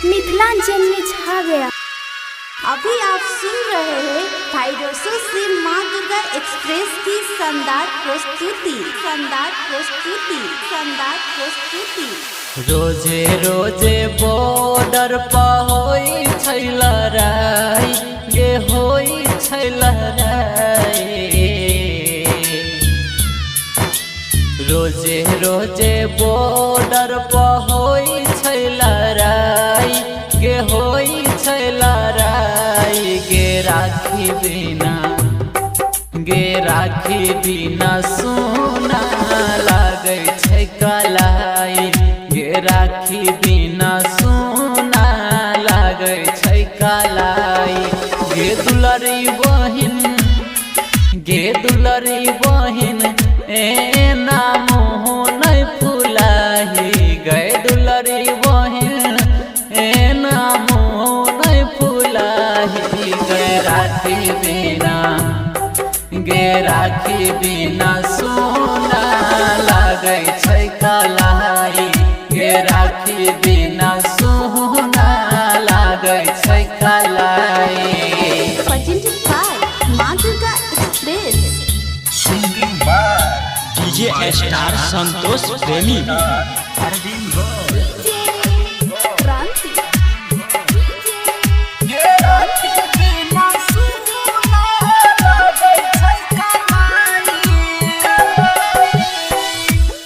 मिथिलांचल में छा गया। अभी आप सुन रहे हैं थाइरोसो से माँ दुर्गा एक्सप्रेस की शानदार प्रस्तुति। रोजे रोजे बॉर्डर पर होई छै लड़ाई, गे होई छै लड़ाई। रोजे रोजे बॉर्डर पर होई छै लड़ाई, गे होई छै लड़ाई। गे राखी बिना सोना लागे छै कलाई, गे राखी बिना सोना लागे छै कलाई। गे दुलरी बहिन एना मुँह नहीं फुलाही, गे दुलरी बहिन एना मुँह नहीं फुलाही। गे राखी बिना सोना लागे छै कलाई, गे राखी बिना सोना लागे छै कलाई। Presented by माँ Durga express. DJ star Santosh प्रेमी।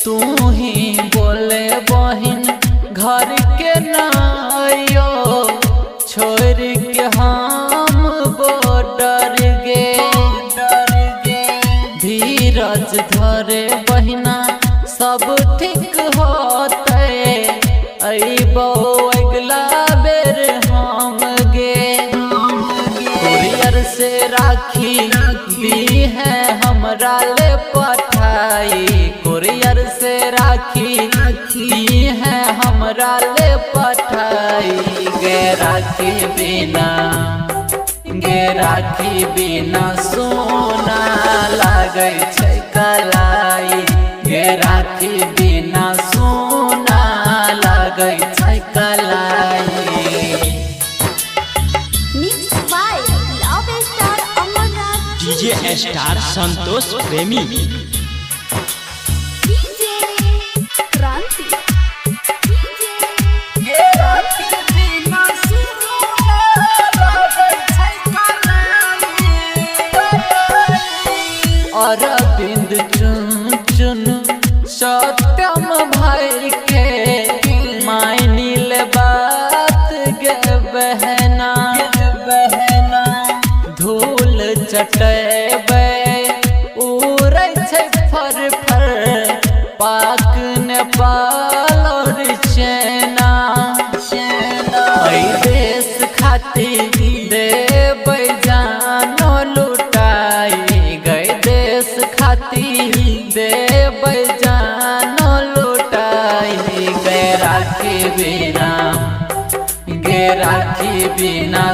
तू ही बोले बहिन घर के नायो, छोड़ के हम बॉर्डर गे। धीरज धरे बहिना सब ठीक होते, अइबो अगला बेर हम गे। कुरियर से राखी दी है हमरा ले पठाई, कुरियर से राखी दी है हमरा ले पठाई। गे राखी बिना सोना लागे छै कलाई, गे राखी बिना सोना लागे छै कलाई। Mixed by Love Star Amarnath. DJ star Santosh Premi. Kranti Arvind चुन चुन सत्यम भाई के मायनिल बात गे बहना। धूल चटेबे उड़ै छै फर फर, पाक नेपाल और सेना। देश खातिर देबै जानो लुटाई, गई देश खातिर देबै जानो लुटाई। गे राखी बिना